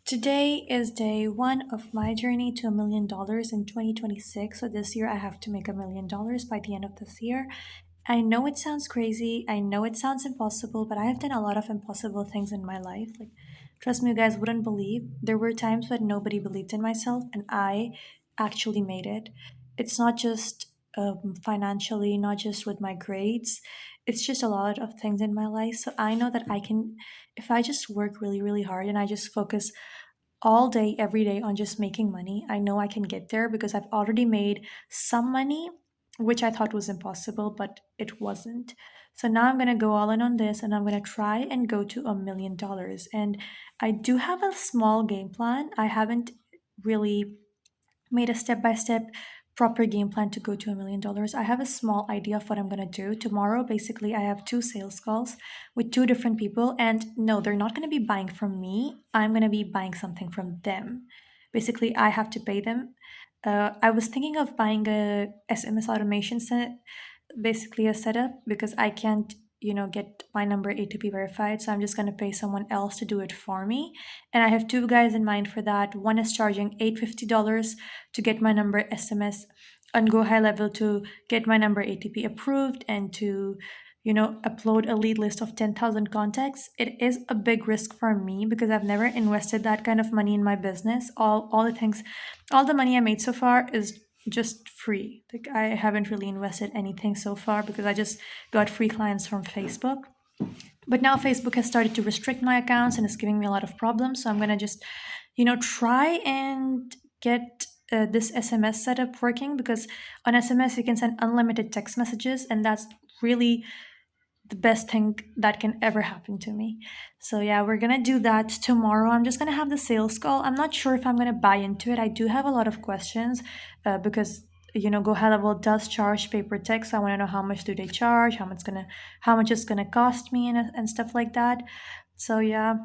Today is day one of my journey to $1 million in 2026. So this year I have to make $1 million by the end of this year. I know it sounds crazy. I know it sounds impossible, but I have done a lot of impossible things in my life. Like, trust me, you guys wouldn't believe. There were times when nobody believed in myself, and I actually made it. It's not just financially, not just with my grades. It's just a lot of things in my life. So I know that I can, if I just work really, really hard and I just focus all day, every day on just making money. I know I can get there because I've already made some money, which I thought was impossible, but it wasn't. So now I'm going to go all in on this and I'm going to try and go to $1 million. And I do have a small game plan. I haven't really made a step by step proper game plan to go to $1 million. I have a small idea of what I'm going to do. Tomorrow, basically, I have two sales calls with two different people. And no, they're not going to be buying from me. I'm going to be buying something from them. Basically, I have to pay them. I was thinking of buying a SMS automation set, basically a setup because I can't, get my number A2P verified. So I'm just going to pay someone else to do it for me. And I have two guys in mind for that. One is charging $850 to get my number SMS and go high level to get my number ATP approved and to upload a lead list of 10,000 contacts. It is a big risk for me because I've never invested that kind of money in my business. All the money I made so far is just free. Like, I haven't really invested anything so far because I just got free clients from Facebook. But now Facebook has started to restrict my accounts and it's giving me a lot of problems. So I'm going to just, try and get this SMS setup working because on SMS you can send unlimited text messages, and that's really the best thing that can ever happen to me. So yeah, we're gonna do that tomorrow. I'm just gonna have the sales call. I'm not sure if I'm gonna buy into it. I do have a lot of questions because Go High Level does charge paper text. I want to know how much do they charge, how much it's gonna cost me, and stuff like that. So yeah,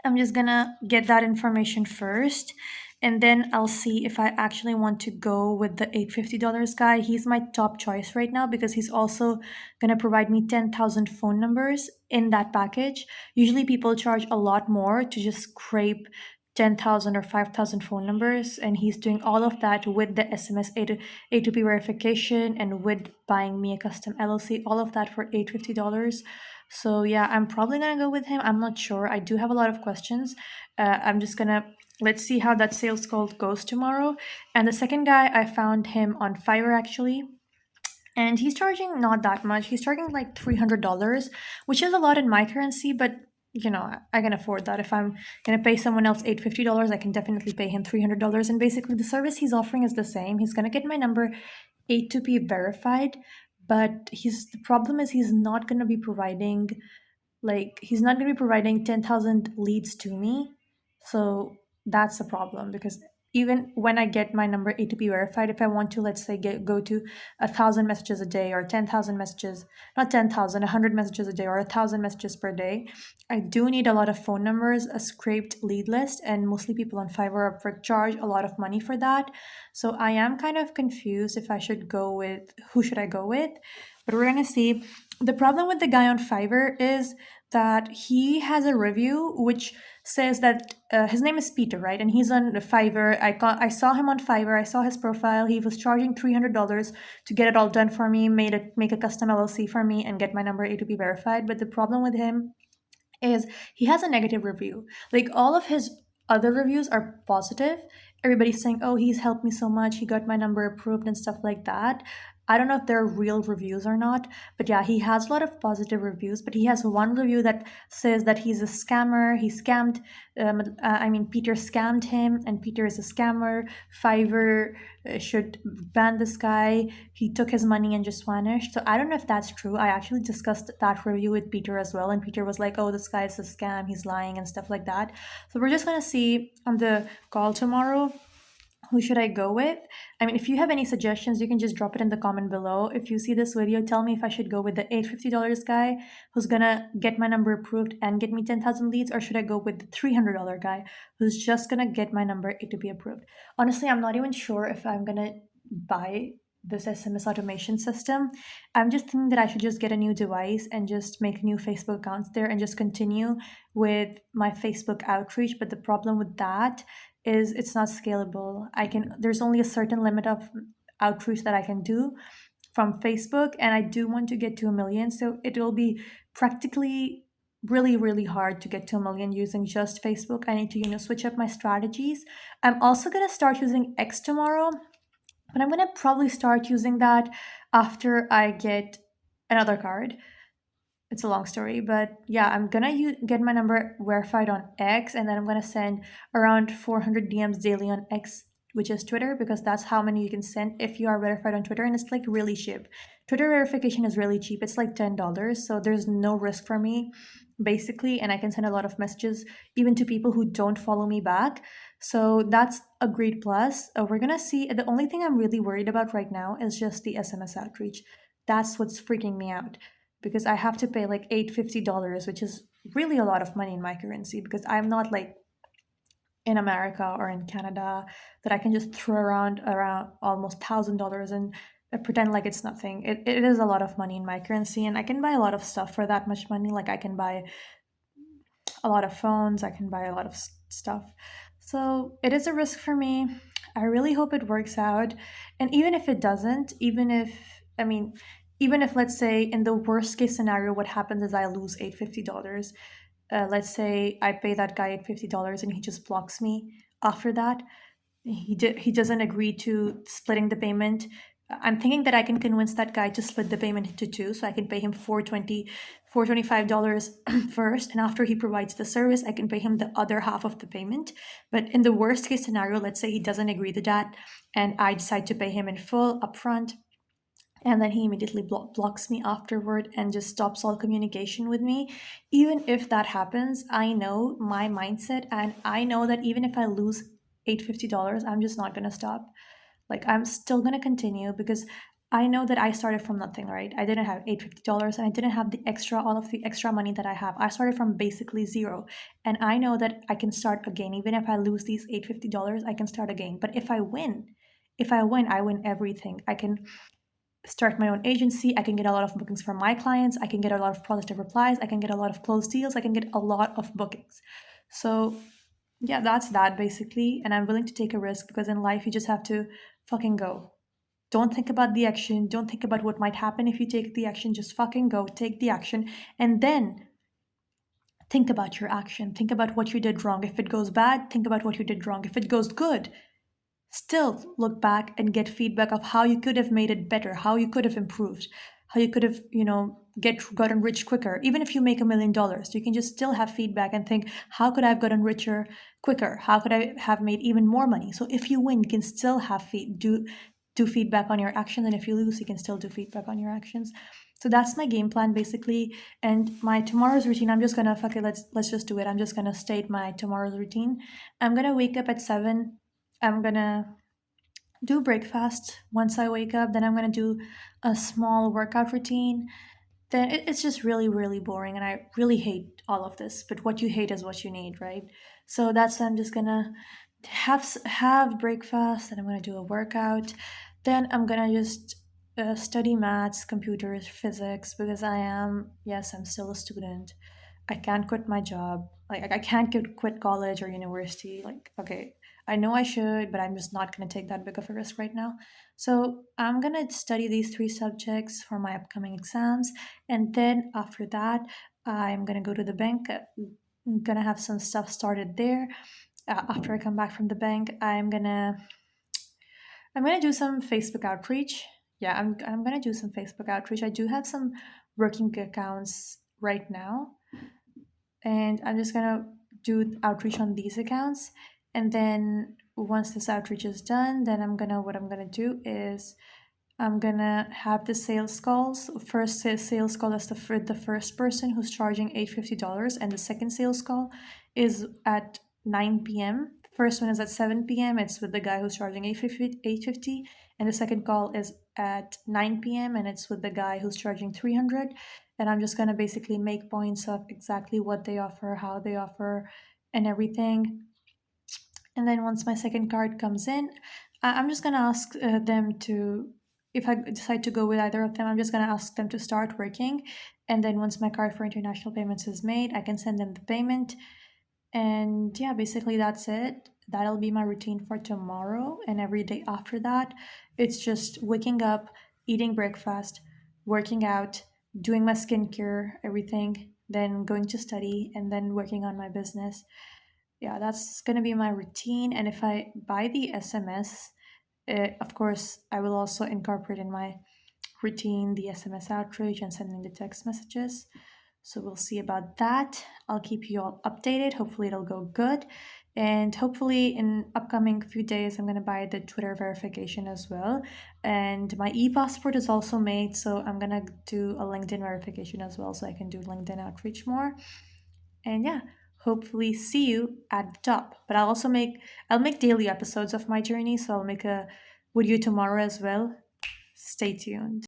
I'm just gonna get that information first, and then I'll see if I actually want to go with the $850 guy. He's my top choice right now because he's also gonna provide me 10,000 phone numbers in that package. Usually people charge a lot more to just scrape 10,000 or 5,000 phone numbers, and he's doing all of that with the SMS A2P verification and with buying me a custom LLC, all of that for $850. So yeah, I'm probably gonna go with him. I'm not sure. I do have a lot of questions. I'm just gonna let's see how that sales call goes tomorrow. And the second guy, I found him on Fiverr actually. And he's charging not that much. He's charging like $300, which is a lot in my currency, but I can afford that. If I'm gonna pay someone else $850, I can definitely pay him $300. And basically, the service he's offering is the same. He's gonna get my number A2P verified, but the problem is he's not going to be providing 10,000 leads to me. So that's a problem because even when I get my number ATP verified, if I want to, let's say, go to 1,000 messages a day or 10,000 messages, not 10,000, 100 messages a day or 1,000 messages per day, I do need a lot of phone numbers, a scraped lead list, and mostly people on Fiverr charge a lot of money for that. So I am kind of confused if I should go with who should I go with, but we're gonna see. The problem with the guy on Fiverr is that he has a review which says that his name is Peter, right? And he's on Fiverr. I saw him on Fiverr. I saw his profile. He was charging $300 to get it all done for me, make a custom LLC for me, and get my number A to be verified. But the problem with him is he has a negative review. Like, all of his other reviews are positive. Everybody's saying, "Oh, he's helped me so much. He got my number approved and stuff like that." I don't know if they're real reviews or not, but yeah, he has a lot of positive reviews. But he has one review that says that he's a scammer. He scammed, Peter scammed him, and Peter is a scammer. Fiverr should ban this guy. He took his money and just vanished. So I don't know if that's true. I actually discussed that review with Peter as well, and Peter was like, "Oh, this guy is a scam. He's lying and stuff like that." So we're just gonna see on the call tomorrow who should I go with. I mean, if you have any suggestions, you can just drop it in the comment below. If you see this video, tell me if I should go with the $850 guy who's gonna get my number approved and get me 10,000 leads, or should I go with the $300 guy who's just gonna get my number A to be approved. Honestly, I'm not even sure if I'm gonna buy this SMS automation system. I'm just thinking that I should just get a new device and just make new Facebook accounts there and just continue with my Facebook outreach. But the problem with that is it's not scalable. There's only a certain limit of outreach that I can do from Facebook, and I do want to get to a million. So it will be practically really, really hard to get to a million using just Facebook. I need to, switch up my strategies. I'm also going to start using X tomorrow, but I'm going to probably start using that after I get another card. It's a long story, but yeah, I'm gonna get my number verified on X, and then I'm gonna send around 400 DMs daily on X, which is Twitter, because that's how many you can send if you are verified on Twitter, and it's like really cheap. Twitter verification is really cheap. It's like $10, so there's no risk for me, basically, and I can send a lot of messages even to people who don't follow me back. So that's a great plus. We're gonna see. The only thing I'm really worried about right now is just the SMS outreach. That's what's freaking me out because I have to pay like $850, which is really a lot of money in my currency because I'm not like in America or in Canada that I can just throw around almost $1,000 and pretend like it's nothing. It is a lot of money in my currency, and I can buy a lot of stuff for that much money. Like I can buy a lot of phones, I can buy a lot of stuff. So it is a risk for me. I really hope it works out. And even if it doesn't, I mean, even if, let's say, in the worst case scenario, what happens is I lose $850. Let's say I pay that guy $850 and he just blocks me after that. He doesn't agree to splitting the payment. I'm thinking that I can convince that guy to split the payment into two, so I can pay him 425 dollars first, and after he provides the service, I can pay him the other half of the payment. But in the worst case scenario, let's say he doesn't agree to that, and I decide to pay him in full upfront, and then he immediately blocks me afterward and just stops all communication with me. Even if that happens, I know my mindset, and I know that even if I lose $850, I'm just not going to stop. Like I'm still going to continue because I know that I started from nothing, right? I didn't have $850 and I didn't have all of the extra money that I have. I started from basically zero, and I know that I can start again. Even if I lose these $850, I can start again. But if I win, I win everything. I can start my own agency. I can get a lot of bookings from my clients. I can get a lot of positive replies. I can get a lot of closed deals. I can get a lot of bookings. So, yeah, that's that basically. And I'm willing to take a risk because in life, you just have to fucking go. Don't think about the action. Don't think about what might happen if you take the action. Just fucking go, take the action, and then think about your action. Think about what you did wrong. If it goes bad, think about what you did wrong. If it goes good, still look back and get feedback of how you could have made it better, how you could have improved, how you could have, gotten rich quicker. Even if you make $1 million, you can just still have feedback and think, how could I have gotten richer quicker? How could I have made even more money? So if you win, you can still have do feedback on your actions, and if you lose, you can still do feedback on your actions. So that's my game plan basically. And my tomorrow's routine, I'm just gonna fuck it, let's just do it. I'm just gonna state my tomorrow's routine. I'm gonna wake up at 7. I'm gonna do breakfast once I wake up. Then I'm gonna do a small workout routine. Then it's just really, really boring, and I really hate all of this. But what you hate is what you need, right? So that's I'm just gonna have breakfast, and I'm gonna do a workout. Then I'm gonna just study maths, computers, physics because I'm still a student. I can't quit my job. Like I can't quit college or university. Like okay, I know I should, but I'm just not going to take that big of a risk right now. So I'm going to study these three subjects for my upcoming exams, and then after that, I'm going to go to the bank. I'm going to have some stuff started there. After I come back from the bank, I'm gonna do some Facebook outreach. Yeah, I'm gonna do some Facebook outreach. I do have some working accounts right now, and I'm just gonna do outreach on these accounts. And then once this outreach is done, then what I'm gonna do is I'm gonna have the sales calls. First sales call is the first person who's charging $850, and the second sales call is at 9 p.m. First one is at 7 p.m. It's with the guy who's charging 850, and the second call is at 9 p.m. and it's with the guy who's charging 300. And I'm just gonna basically make points of exactly what they offer, how they offer, and everything. And then once my second card comes in, I'm just gonna ask them to, if I decide to go with either of them, I'm just gonna ask them to start working, and then once my card for international payments is made, I can send them the payment. And yeah, basically that's it. That'll be my routine for tomorrow and every day after that. It's just waking up, eating breakfast, working out, doing my skincare, everything, then going to study, and then working on my business. Yeah, that's gonna be my routine. And if I buy the SMS, of course, I will also incorporate in my routine the SMS outreach and sending the text messages. So we'll see about that. I'll keep you all updated. Hopefully it'll go good. And hopefully in upcoming few days I'm gonna buy the Twitter verification as well. And my e-passport is also made, so I'm gonna do a LinkedIn verification as well so I can do LinkedIn outreach more. And yeah, hopefully see you at the top. But I'll make daily episodes of my journey, so I'll make a video tomorrow as well. Stay tuned.